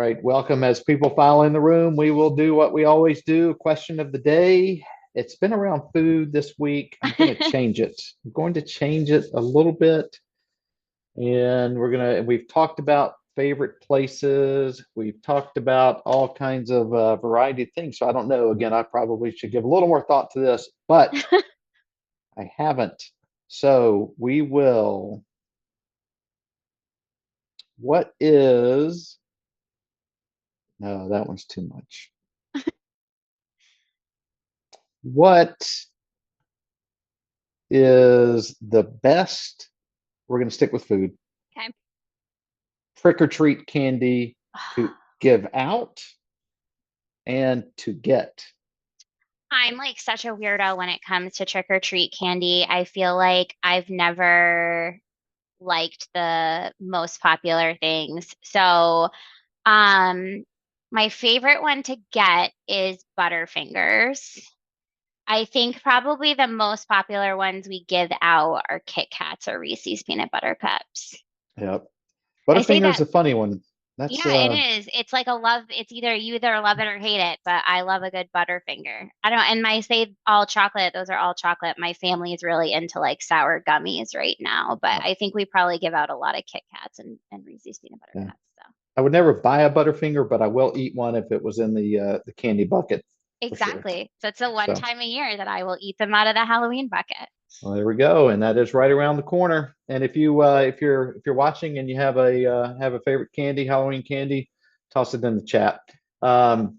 right, welcome. As people file in the room, we will do what we always do, question of the day. It's been around food this week. I'm going to change it. I'm going to change it a little bit. And we've talked about favorite places. We've talked about all kinds of variety of things. So I don't know. Again, I probably should give a little more thought to this, but I haven't. So we will. What is, no, that one's too much. What is the best, we're going to stick with food, Okay. trick or treat candy to give out and to get? I'm like such a weirdo when it comes to trick or treat candy. I feel like I've never liked the most popular things. So, um, my favorite one to get is Butterfingers. I think probably the most popular ones we give out are Kit Kats or Reese's peanut butter cups. Yep. I say Butterfinger's that, a funny one. That's yeah, it is. It's like a love. It's either you either love it or hate it, but I love a good Butterfinger. I don't, and my say all chocolate, those are all chocolate. My family is really into like sour gummies right now, but I think we probably give out a lot of Kit Kats and Reese's peanut butter yeah. cups. So I would never buy a Butterfinger, but I will eat one if it was in the candy bucket for sure. exactly. So it's the one So time a year that I will eat them out of the Halloween bucket. well, there we go, and that is right around the corner. And if you're watching and you have a favorite candy, Halloween candy, toss it in the chat. Um,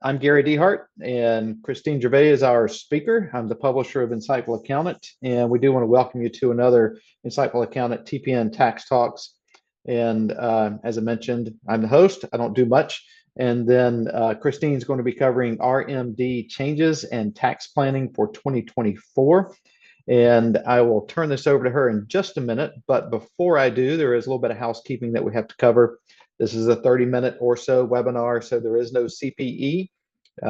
I'm Gary DeHart, and Christine Gervais is our speaker. I'm the publisher of Insightful Accountant, and we do want to welcome you to another Insightful Accountant TPN Tax Talks. And as I mentioned, I'm the host. I don't do much. And then Christine's going to be covering RMD changes and tax planning for 2024. And I will turn this over to her in just a minute. But before I do, there is a little bit of housekeeping that we have to cover. This is a 30-minute or so webinar, so there is no CPE.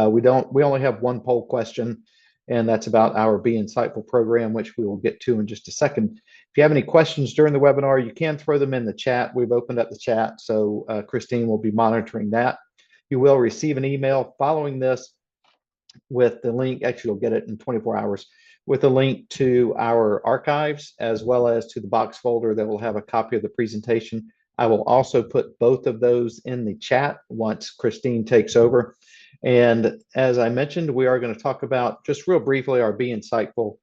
We only have one poll question, and that's about our Be Insightful program, which we will get to in just a second. If you have any questions during the webinar, you can throw them in the chat. We've opened up the chat, so Christine will be monitoring that. You will receive an email following this with the link. Actually, you'll get it in 24 hours with a link to our archives as well as to the box folder that will have a copy of the presentation. I will also put both of those in the chat once Christine takes over. And as I mentioned, we are going to talk about just real briefly our Be Insightful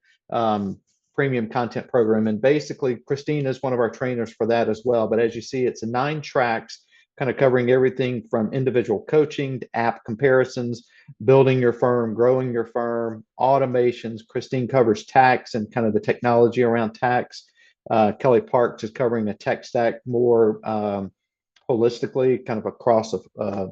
premium content program. And basically, Christine is one of our trainers for that as well. But as you see, it's 9 tracks, kind of covering everything from individual coaching to app comparisons, building your firm, growing your firm, automations. Christine covers tax and kind of the technology around tax. Kelly Parks is covering a tech stack more holistically, kind of across a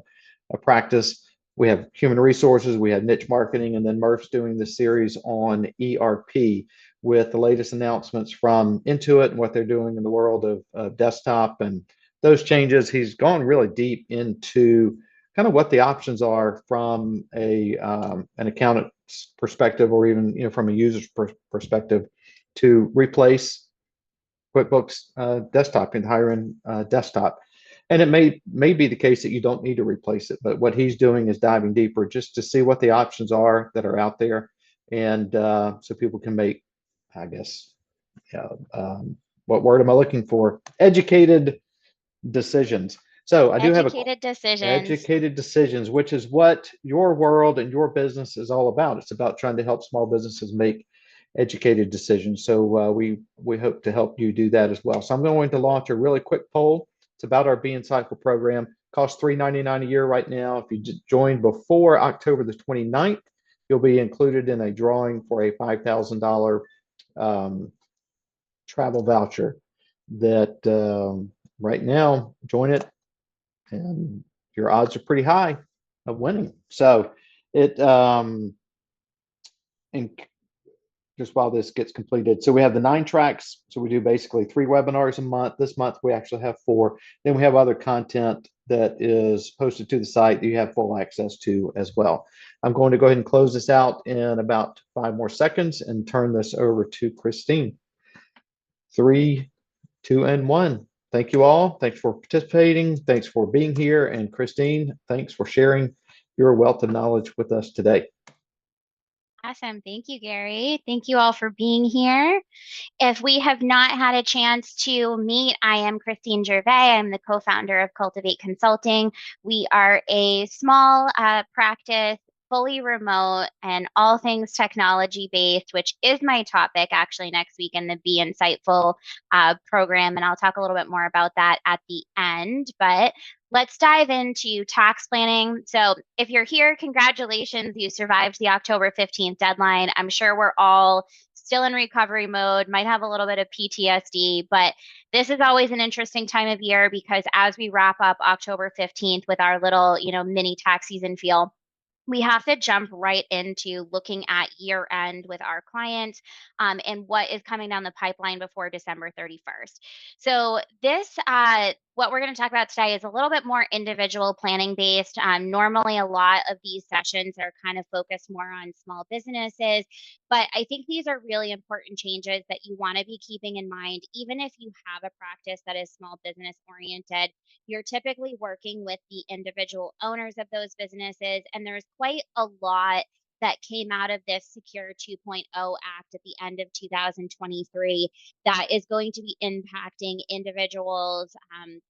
practice. We have human resources, we have niche marketing, and then Murph's doing the series on ERP with the latest announcements from Intuit and what they're doing in the world of desktop and those changes. He's gone really deep into kind of what the options are from an accountant's perspective, or even from a user's perspective, to replace QuickBooks Desktop and hire in desktop. And it may be the case that you don't need to replace it, but what he's doing is diving deeper just to see what the options are that are out there, and so people can make, I guess, what word am I looking for? Educated decisions. So I do have a Educated decisions. educated decisions, which is what your world and your business is all about. It's about trying to help small businesses make educated decisions. So we hope to help you do that as well. So I'm going to launch a really quick poll. It's about our Be Insightful program. Costs $3.99 a year right now. If you join before October the 29th, you'll be included in a drawing for a $5,000 travel voucher that right now, join it and your odds are pretty high of winning. So it and just while this gets completed. So we have the 9 tracks. So we do basically 3 webinars a month. This month we actually have 4. Then we have other content that is posted to the site that you have full access to as well. I'm going to go ahead and close this out in about 5 more seconds and turn this over to Christine. 3, 2, and 1. thank you all. Thanks for participating. Thanks for being here. And Christine, thanks for sharing your wealth of knowledge with us today. Awesome. Thank you, Gary. Thank you all for being here. If we have not had a chance to meet, I am Christine Gervais. I'm the co-founder of Cultivate Consulting. We are a small practice, fully remote, and all things technology based, which is my topic actually next week in the Be Insightful program. And I'll talk a little bit more about that at the end. But let's dive into tax planning. So if you're here, congratulations, you survived the October 15th deadline. I'm sure we're all still in recovery mode, might have a little bit of PTSD, but this is always an interesting time of year because as we wrap up October 15th with our little, mini tax season feel, we have to jump right into looking at year end with our clients and what is coming down the pipeline before December 31st. So, what we're going to talk about today is a little bit more individual planning based. Normally, a lot of these sessions are kind of focused more on small businesses, but I think these are really important changes that you want to be keeping in mind, even if you have a practice that is small business oriented. You're typically working with the individual owners of those businesses, and there's quite a lot that came out of this Secure 2.0 Act at the end of 2023 that is going to be impacting individuals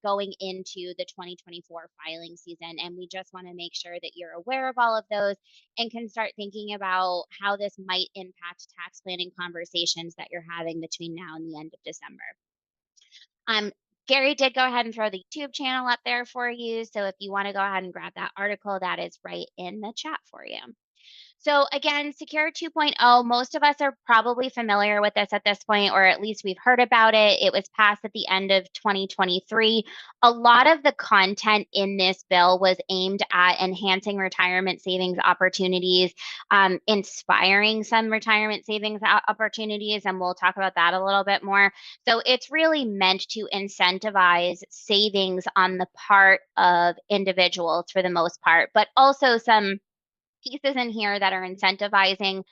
going into the 2024 filing season. And we just want to make sure that you're aware of all of those and can start thinking about how this might impact tax planning conversations that you're having between now and the end of December. Um, Gary did go ahead and throw the YouTube channel up there for you. So if you want to go ahead and grab that article, that is right in the chat for you. So again, Secure 2.0, most of us are probably familiar with this at this point, or at least we've heard about it. It was passed at the end of 2023. A lot of the content in this bill was aimed at enhancing retirement savings opportunities, inspiring some retirement savings opportunities, and we'll talk about that a little bit more. So it's really meant to incentivize savings on the part of individuals for the most part, but also some pieces in here that are incentivizing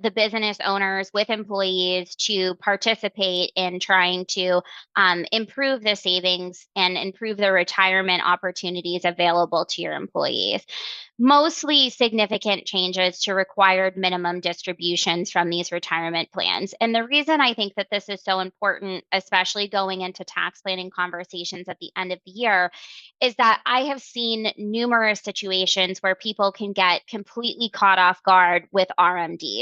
the business owners with employees to participate in trying to improve the savings and improve the retirement opportunities available to your employees. Mostly significant changes to required minimum distributions from these retirement plans. And the reason I think that this is so important, especially going into tax planning conversations at the end of the year, is that I have seen numerous situations where people can get completely caught off guard with RMDs.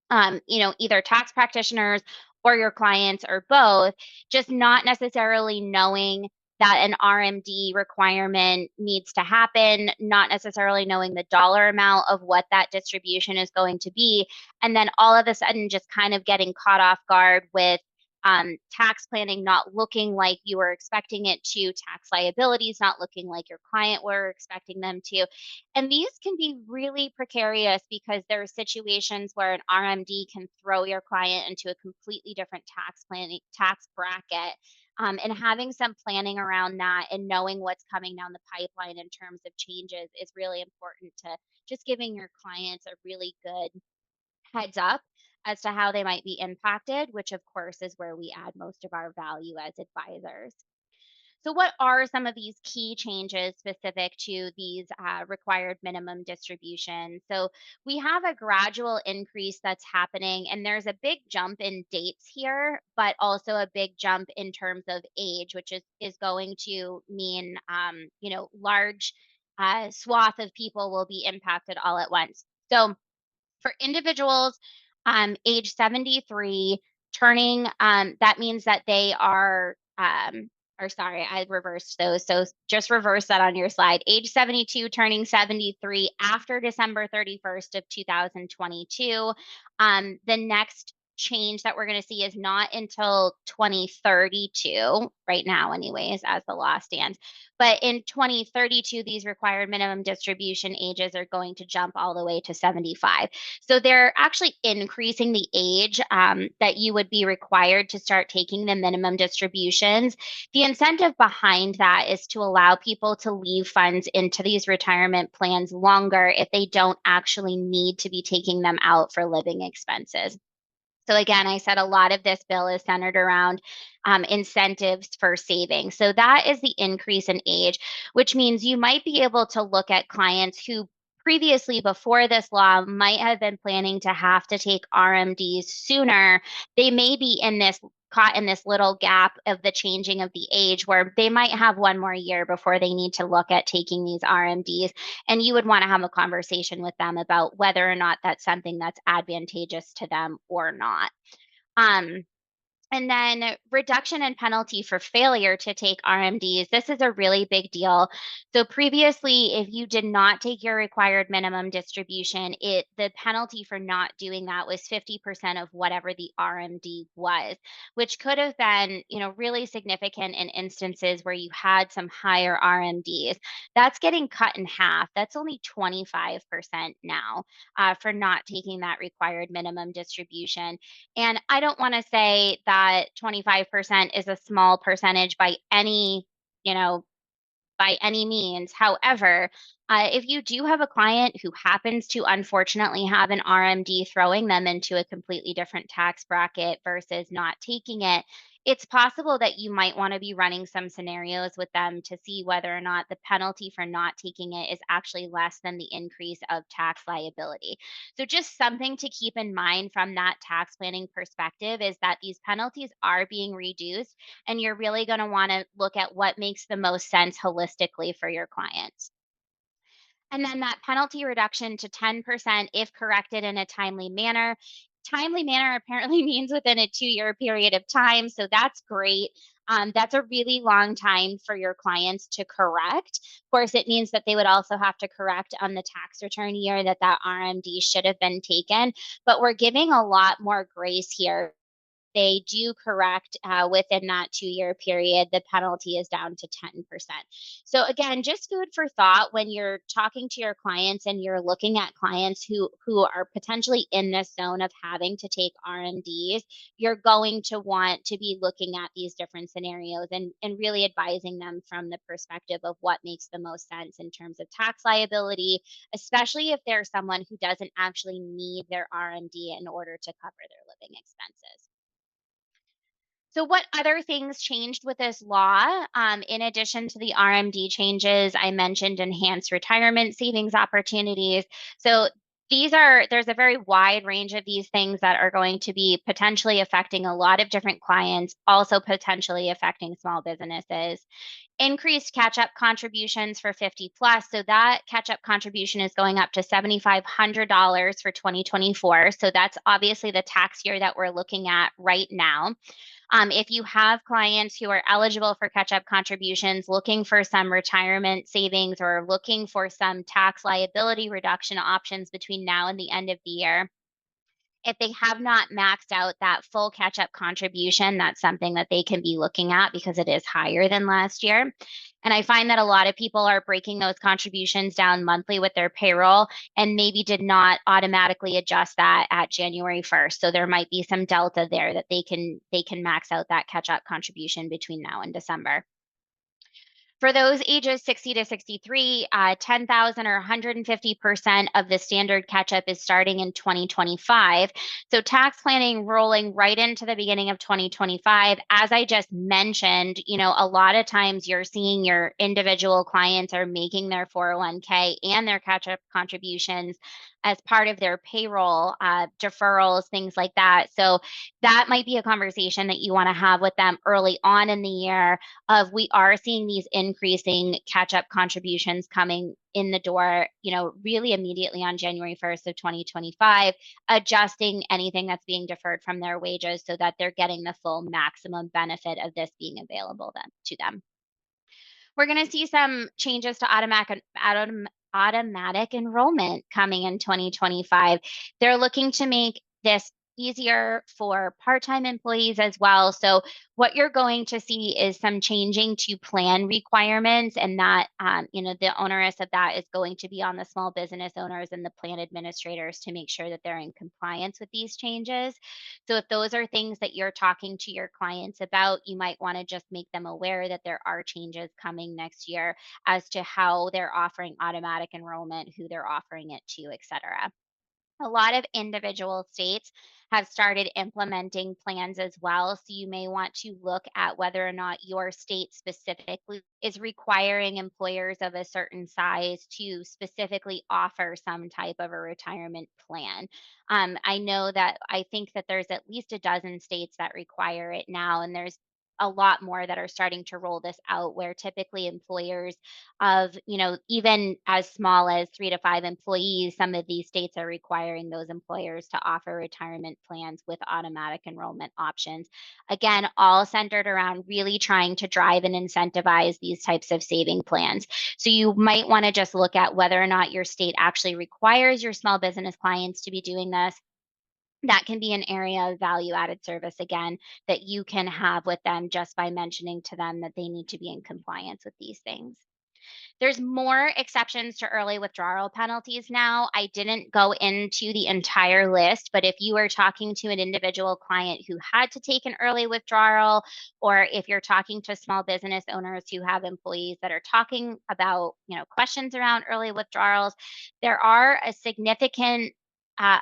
Either tax practitioners or your clients or both, just not necessarily knowing that an RMD requirement needs to happen, not necessarily knowing the dollar amount of what that distribution is going to be, and then all of a sudden just kind of getting caught off guard with tax planning not looking like you were expecting it to, tax liabilities not looking like your client were expecting them to. And these can be really precarious because there are situations where an RMD can throw your client into a completely different tax bracket. And having some planning around that and knowing what's coming down the pipeline in terms of changes is really important to just giving your clients a really good heads up as to how they might be impacted, which of course is where we add most of our value as advisors. So, what are some of these key changes specific to these required minimum distributions? So, we have a gradual increase that's happening, and there's a big jump in dates here, but also a big jump in terms of age, which is going to mean, large swath of people will be impacted all at once. So, for individuals age 73 turning, that means that they are, or sorry, I reversed those. So just reverse that on your slide. Age 72 turning 73 after December 31st of 2022. The next change that we're going to see is not until 2032, right now, anyways, as the law stands. But in 2032, these required minimum distribution ages are going to jump all the way to 75. So they're actually increasing the age that you would be required to start taking the minimum distributions. The incentive behind that is to allow people to leave funds into these retirement plans longer if they don't actually need to be taking them out for living expenses. So again, I said a lot of this bill is centered around incentives for saving. So that is the increase in age, which means you might be able to look at clients who previously before this law might have been planning to have to take RMDs sooner. They may be in this caught in this little gap of the changing of the age where they might have one more year before they need to look at taking these RMDs, and you would want to have a conversation with them about whether or not that's something that's advantageous to them or not. Um, and then reduction in penalty for failure to take RMDs. This is a really big deal. So previously, if you did not take your required minimum distribution, the penalty for not doing that was 50% of whatever the RMD was, which could have been, really significant in instances where you had some higher RMDs. That's getting cut in half. That's only 25% now for not taking that required minimum distribution. And I don't want to say that 25% is a small percentage you know, by any means. However, if you do have a client who happens to unfortunately have an RMD throwing them into a completely different tax bracket versus not taking it, it's possible that you might want to be running some scenarios with them to see whether or not the penalty for not taking it is actually less than the increase of tax liability. So, just something to keep in mind from that tax planning perspective is that these penalties are being reduced, and you're really going to want to look at what makes the most sense holistically for your clients. And then that penalty reduction to 10% if corrected in a timely manner. Timely manner apparently means within a 2-year period of time. So that's great. That's a really long time for your clients to correct. Of course, it means that they would also have to correct on the tax return year that RMD should have been taken. But we're giving a lot more grace here. They do correct within that 2-year period, the penalty is down to 10%. So, again, just food for thought when you're talking to your clients and you're looking at clients who are potentially in this zone of having to take RMDs. You're going to want to be looking at these different scenarios and really advising them from the perspective of what makes the most sense in terms of tax liability, especially if they're someone who doesn't actually need their RMD in order to cover their living expenses. So, what other things changed with this law? In addition to the RMD changes, I mentioned enhanced retirement savings opportunities. So, there's a very wide range of these things that are going to be potentially affecting a lot of different clients, also potentially affecting small businesses. Increased catch up contributions for 50 plus. So, that catch up contribution is going up to $7,500 for 2024. So, that's obviously the tax year that we're looking at right now. If you have clients who are eligible for catch up contributions, looking for some retirement savings or looking for some tax liability reduction options between now and the end of the year, if they have not maxed out that full catch up contribution, that's something that they can be looking at because it is higher than last year. And I find that a lot of people are breaking those contributions down monthly with their payroll and maybe did not automatically adjust that at January 1st. So there might be some delta there that they can max out that catch up contribution between now and December. For those ages 60 to 63, 10,000 or 150% of the standard catch up is starting in 2025. So tax planning rolling right into the beginning of 2025. As I just mentioned, a lot of times you're seeing your individual clients are making their 401k and their catch up contributions as part of their payroll deferrals, things like that. So that might be a conversation that you want to have with them early on in the year of we are seeing these increasing catch-up contributions coming in the door, really immediately on January 1st of 2025, adjusting anything that's being deferred from their wages so that they're getting the full maximum benefit of this being available to them. We're going to see some changes to automatic enrollment coming in 2025. They're looking to make this easier for part-time employees as well. So what you're going to see is some changing to plan requirements, and that the onerous of that is going to be on the small business owners and the plan administrators to make sure that they're in compliance with these changes. So if those are things that you're talking to your clients about, you might want to just make them aware that there are changes coming next year as to how they're offering automatic enrollment, who they're offering it to, et cetera. A lot of individual states have started implementing plans as well. So you may want to look at whether or not your state specifically is requiring employers of a certain size to specifically offer some type of a retirement plan. I know that I think that there's at least a dozen states that require it now, and there's a lot more that are starting to roll this out where typically employers of, even as small as 3 to 5 employees, some of these states are requiring those employers to offer retirement plans with automatic enrollment options. Again, all centered around really trying to drive and incentivize these types of saving plans. So you might want to just look at whether or not your state actually requires your small business clients to be doing this. That can be an area of value added service again that you can have with them just by mentioning to them that they need to be in compliance with these things. There's more exceptions to early withdrawal penalties now. I didn't go into the entire list, but if you were talking to an individual client who had to take an early withdrawal, or if you're talking to small business owners who have employees that are talking about, questions around early withdrawals, there are a significant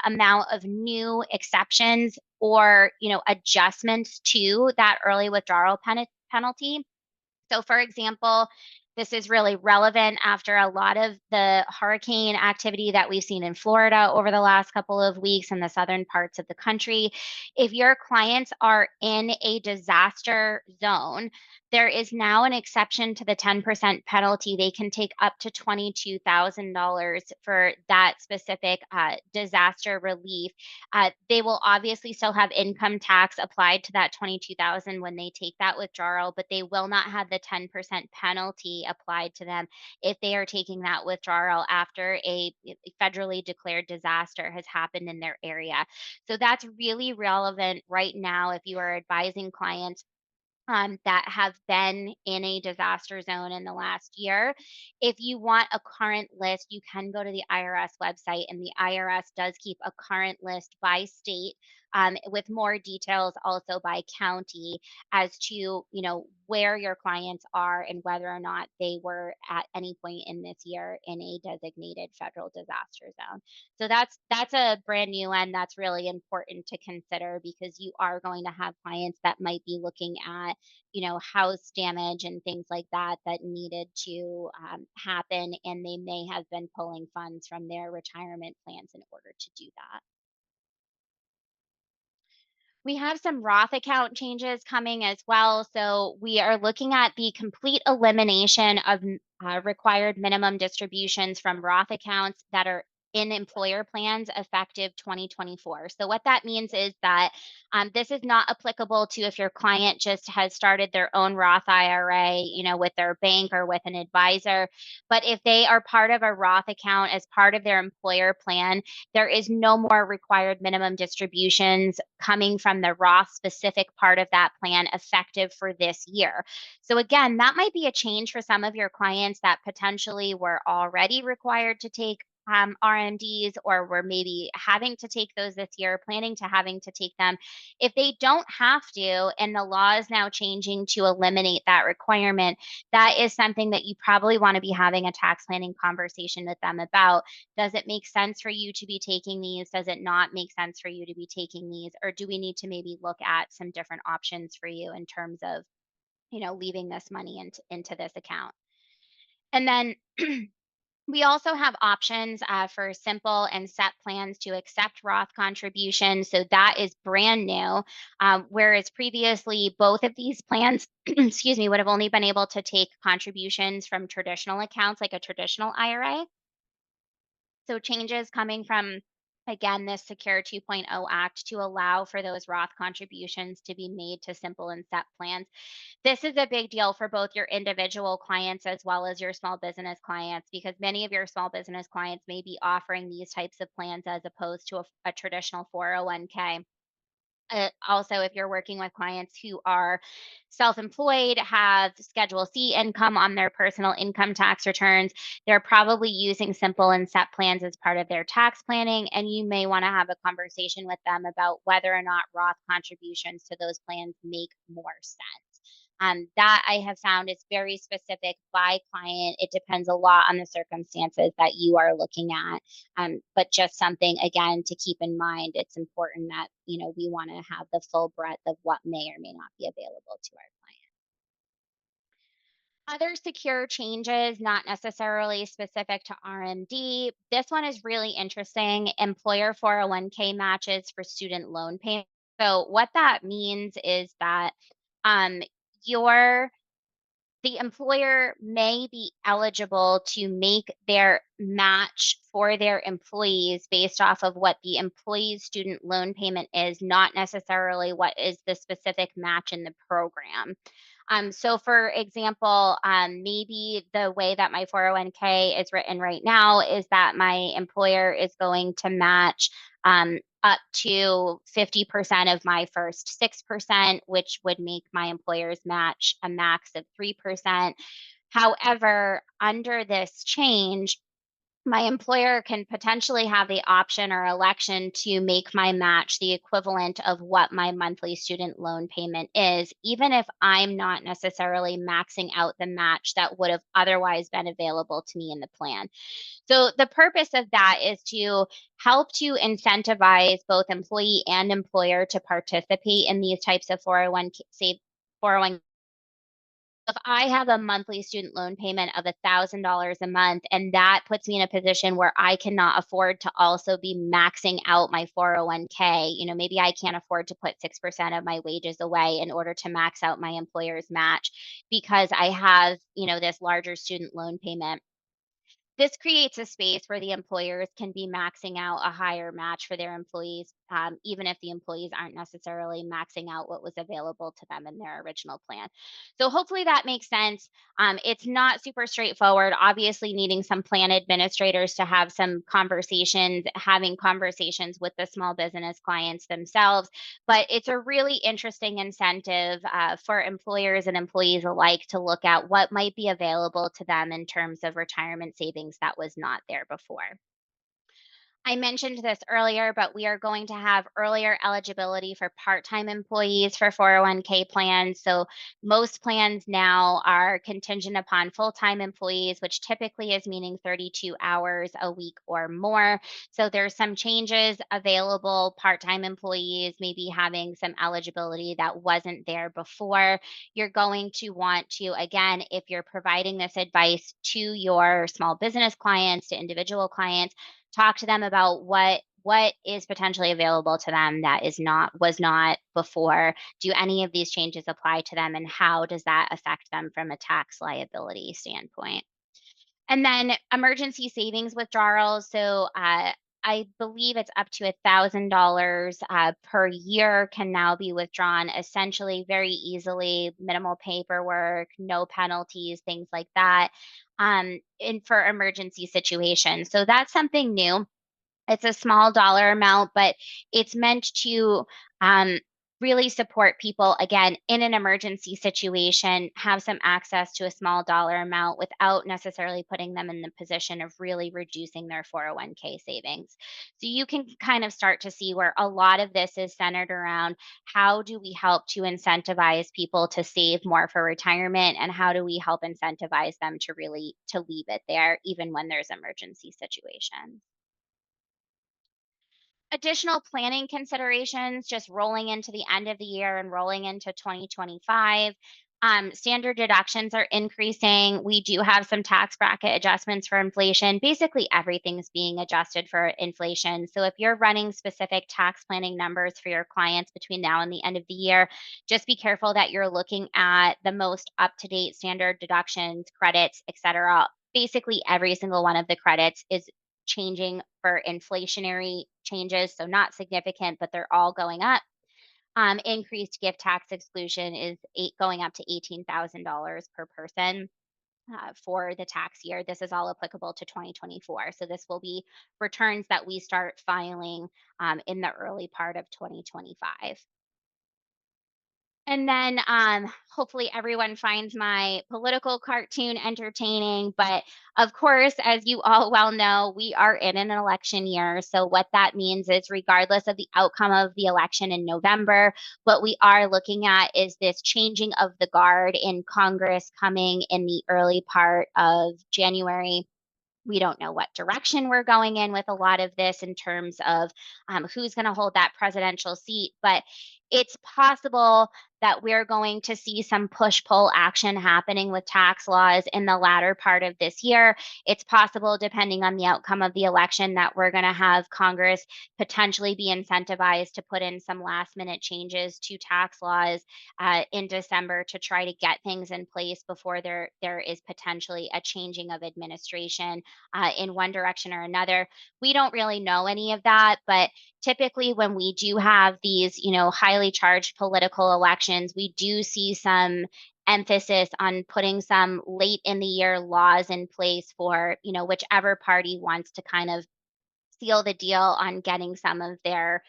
amount of new exceptions or, adjustments to that early withdrawal penalty. So, for example, this is really relevant after a lot of the hurricane activity that we've seen in Florida over the last couple of weeks in the southern parts of the country. If your clients are in a disaster zone, there is now an exception to the 10% penalty. They can take up to $22,000 for that specific disaster relief. They will obviously still have income tax applied to that 22,000 when they take that withdrawal, but they will not have the 10% penalty applied to them if they are taking that withdrawal after a federally declared disaster has happened in their area. So that's really relevant right now if you are advising clients that have been in a disaster zone in the last year. If you want a current list, you can go to the IRS website, and the IRS does keep a current list by state with more details also by county as to where your clients are and whether or not they were at any point in this year in a designated federal disaster zone. So that's a brand new one that's really important to consider because you are going to have clients that might be looking at house damage and things like that that needed to happen, and they may have been pulling funds from their retirement plans in order to do that. We have some Roth account changes coming as well. So we are looking at the complete elimination of required minimum distributions from Roth accounts that are in employer plans effective 2024. So what that means is that this is not applicable to if your client just has started their own Roth IRA, with their bank or with an advisor. But if they are part of a Roth account as part of their employer plan, there is no more required minimum distributions coming from the Roth specific part of that plan effective for this year. So, again, that might be a change for some of your clients that potentially were already required to take RMDs or were maybe having to take those this year, planning to having to take them. If they don't have to, and the law is now changing to eliminate that requirement, that is something that you probably want to be having a tax planning conversation with them about. Does it make sense for you to be taking these? Does it not make sense for you to be taking these? Or do we need to maybe look at some different options for you in terms of, leaving this money into this account? And then we also have options for simple and set plans to accept Roth contributions. So that is brand new. Whereas previously, both of these plans, excuse me, would have only been able to take contributions from traditional accounts like a traditional IRA. So changes coming from, again, this Secure 2.0 Act to allow for those Roth contributions to be made to simple and set plans. This is a big deal for both your individual clients as well as your small business clients because many of your small business clients may be offering these types of plans as opposed to a traditional 401k. Also, if you're working with clients who are self employed, have Schedule C income on their personal income tax returns, they're probably using simple and set plans as part of their tax planning. And you may want to have a conversation with them about whether or not Roth contributions to those plans make more sense. That I have found is very specific by client. It depends a lot on the circumstances that you are looking at. But just something again to keep in mind. It's important that we want to have the full breadth of what may or may not be available to our client. Other secure changes, not necessarily specific to RMD. This one is really interesting. Employer 401k matches for student loan payments. So what that means is that um, your the employer may be eligible to make their match for their employees based off of what the employee's student loan payment is, not necessarily what is the specific match in the program. So, for example, maybe the way that my 401k is written right now is that my employer is going to match up to 50% of my first 6%, which would make my employer's match a max of 3%. However, under this change, my employer can potentially have the option or election to make my match the equivalent of what my monthly student loan payment is, even if I'm not necessarily maxing out the match that would have otherwise been available to me in the plan. So, the purpose of that is to help to incentivize both employee and employer to participate in these types of 401k save 401. If I have a monthly student loan payment of $1,000 a month, and that puts me in a position where I cannot afford to also be maxing out my 401k, maybe I can't afford to put 6% of my wages away in order to max out my employer's match because I have, this larger student loan payment. This creates a space where the employers can be maxing out a higher match for their employees, even if the employees aren't necessarily maxing out what was available to them in their original plan. So, hopefully, that makes sense. It's not super straightforward. Obviously, needing some plan administrators to have some conversations, having conversations with the small business clients themselves. But it's a really interesting incentive for employers and employees alike to look at what might be available to them in terms of retirement savings that was not there before. I mentioned this earlier, but we are going to have earlier eligibility for part time employees for 401k plans. So, most plans now are contingent upon full time employees, which typically is meaning 32 hours a week or more. So, there's some changes available. Part time employees maybe having some eligibility that wasn't there before. You're going to want to, again, if you're providing this advice to your small business clients, to individual clients, talk to them about what is potentially available to them that is not was not before. Do any of these changes apply to them, and how does that affect them from a tax liability standpoint? And then emergency savings withdrawals. So I believe it's up to $1,000 per year can now be withdrawn essentially very easily, minimal paperwork, no penalties, things like that, in for emergency situations. So that's something new. It's a small dollar amount, but it's meant to um, really support people, again, in an emergency situation, have some access to a small dollar amount without necessarily putting them in the position of really reducing their 401k savings. So you can kind of start to see where a lot of this is centered around how do we help to incentivize people to save more for retirement, and how do we help incentivize them to really to leave it there even when there's emergency situations. Additional planning considerations, just rolling into the end of the year and rolling into 2025. Standard deductions are increasing. We do have some tax bracket adjustments for inflation. Basically, everything's being adjusted for inflation. So, if you're running specific tax planning numbers for your clients between now and the end of the year, just be careful that you're looking at the most up to date standard deductions, credits, etc. Basically, every single one of the credits is changing for inflationary changes, so not significant, but they're all going up. Increased gift tax exclusion is going up to $18,000 per person for the tax year. This is all applicable to 2024. So this will be returns that we start filing in the early part of 2025. And then Hopefully, everyone finds my political cartoon entertaining. But of course, as you all well know, we are in an election year. So, what that means is, regardless of the outcome of the election in November, what we are looking at is this changing of the guard in Congress coming in the early part of January. We don't know what direction we're going in with a lot of this in terms of who's going to hold that presidential seat. But it's possible that we're going to see some push pull action happening with tax laws in the latter part of this year. It's possible, depending on the outcome of the election, that we're going to have Congress potentially be incentivized to put in some last minute changes to tax laws in December to try to get things in place before there is potentially a changing of administration in one direction or another. We don't really know any of that, but typically when we do have these, highly charged political elections, we do see some emphasis on putting some late in the year laws in place for, whichever party wants to kind of seal the deal on getting some of their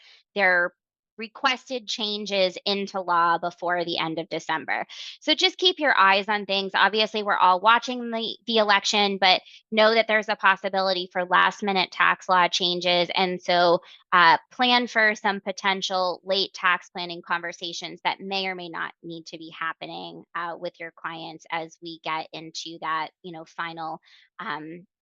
requested changes into law before the end of December. So just keep your eyes on things. Obviously, we're all watching the election, but know that there's a possibility for last minute tax law changes. And so plan for some potential late tax planning conversations that may or may not need to be happening with your clients as we get into that, final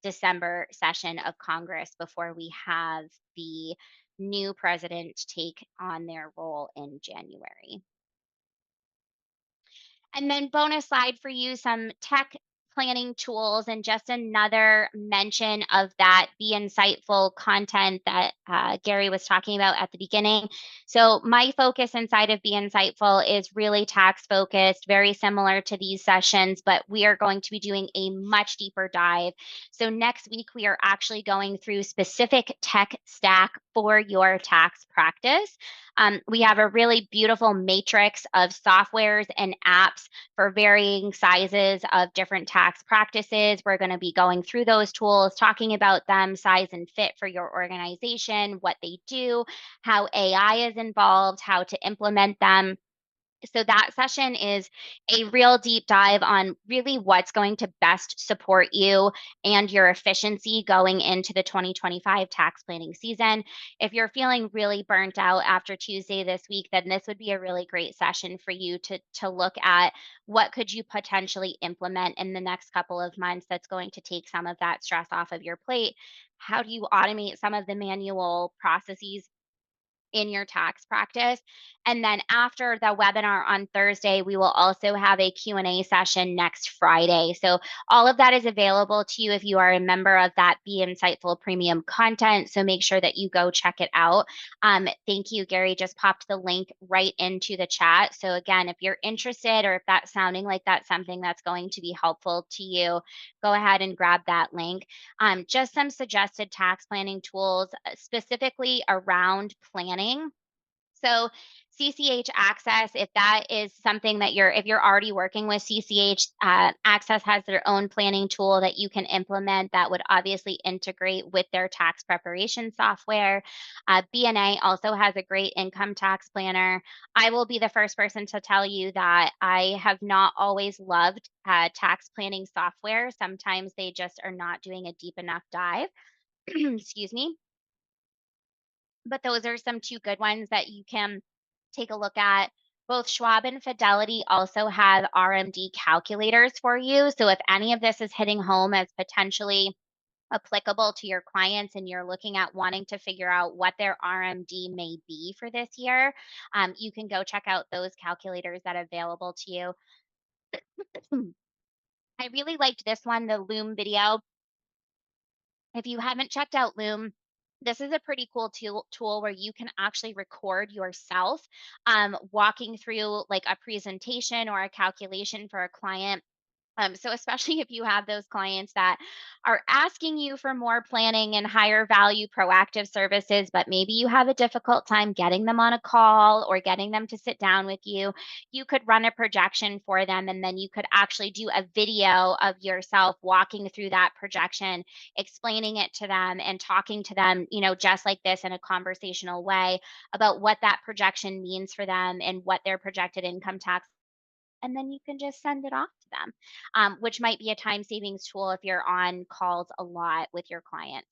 December session of Congress before we have the new president take on their role in January. And then bonus slide for you, some tech planning tools and just another mention of that be insightful content that Gary was talking about at the beginning. So my focus inside of Be Insightful is really tax focused, very similar to these sessions, but we are going to be doing a much deeper dive. So next week, we are actually going through specific tech stack for your tax practice. We have a really beautiful matrix of softwares and apps for varying sizes of different tax practices. We're going to be going through those tools, talking about them, size and fit for your organization, what they do, how AI is involved, how to implement them. So that session is a real deep dive on really what's going to best support you and your efficiency going into the 2025 tax planning season. If you're feeling really burnt out after Tuesday this week, then this would be a really great session for you to look at what could you potentially implement in the next couple of months that's going to take some of that stress off of your plate. How do you automate some of the manual processes in your tax practice? And then after the webinar on Thursday, we will also have a Q&A session next Friday. So all of that is available to you if you are a member of that Be Insightful premium content. So make sure that you go check it out. Thank you. Gary just popped the link right into the chat. So again, if you're interested or if that's sounding like that's something that's going to be helpful to you, go ahead and grab that link. Just some suggested tax planning tools specifically around planning. So CCH Access, if that is something that if you're already working with CCH, Access has their own planning tool that you can implement that would obviously integrate with their tax preparation software. BNA also has a great income tax planner. I will be the first person to tell you that I have not always loved tax planning software. Sometimes they just are not doing a deep enough dive. Excuse me. But those are some two good ones that you can take a look at. Both Schwab and Fidelity also have RMD calculators for you. So if any of this is hitting home as potentially applicable to your clients and you're looking at wanting to figure out what their RMD may be for this year, you can go check out those calculators that are available to you. I really liked this one, the Loom video. If you haven't checked out Loom, this is a pretty cool tool where you can actually record yourself walking through like a presentation or a calculation for a client. So especially if you have those clients that are asking you for more planning and higher value proactive services, but maybe you have a difficult time getting them on a call or getting them to sit down with you, you could run a projection for them and then you could actually do a video of yourself walking through that projection, explaining it to them and talking to them, just like this in a conversational way about what that projection means for them and what their projected income tax and then you can just send it off to them, which might be a time savings tool if you're on calls a lot with your clients.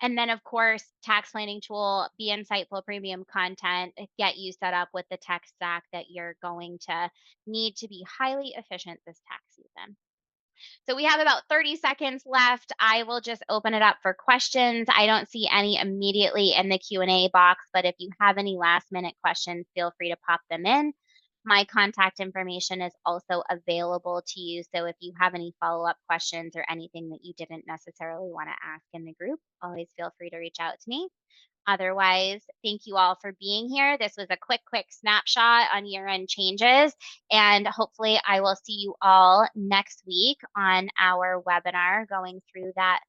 And then, of course, tax planning tool, be insightful premium content, get you set up with the tech stack that you're going to need to be highly efficient this tax season. So we have about 30 seconds left. I will just open it up for questions. I don't see any immediately in the Q&A box, but if you have any last minute questions, feel free to pop them in. My contact information is also available to you. So if you have any follow up questions or anything that you didn't necessarily want to ask in the group, always feel free to reach out to me. Otherwise, thank you all for being here. This was a quick snapshot on year-end changes, and hopefully I will see you all next week on our webinar going through that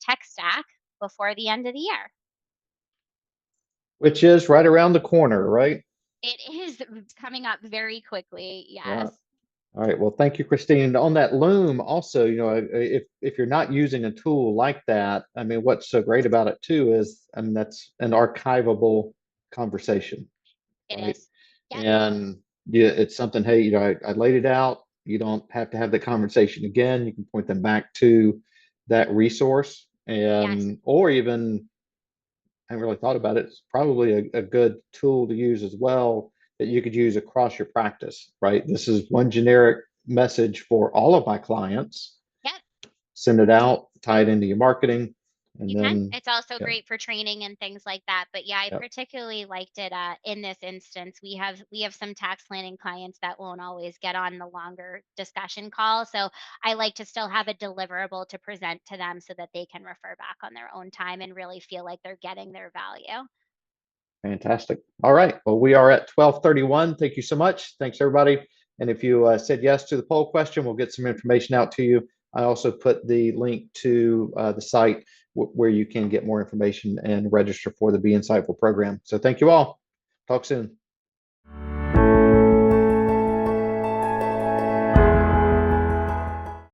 tech stack before the end of the year. Which is right around the corner, right? It is coming up very quickly, Right. yes. All right. Well, thank you, Christine. And on that Loom, also, if you're not using a tool like that, I mean, what's so great about it too is, I mean, that's an archivable conversation, It right? is. Yep. And yeah, it's something. Hey, I laid it out. You don't have to have the conversation again. You can point them back to that resource, Yes. and or even I haven't really thought about it. It's probably a good tool to use as well that you could use across your practice, right? This is one generic message for all of my clients. Yep. Send it out, tie it into your marketing, and You can. then, It's also yeah, great for training and things like that. But yeah, I yeah, particularly liked it in this instance. We have some tax planning clients that won't always get on the longer discussion call. So I like to still have a deliverable to present to them so that they can refer back on their own time and really feel like they're getting their value. fantastic. All right. Well, we are at 12:31. Thank you so much. Thanks, everybody. And if you said yes to the poll question, we'll get some information out to you. I also put the link to the site where you can get more information and register for the Be Insightful program. So thank you all. Talk soon.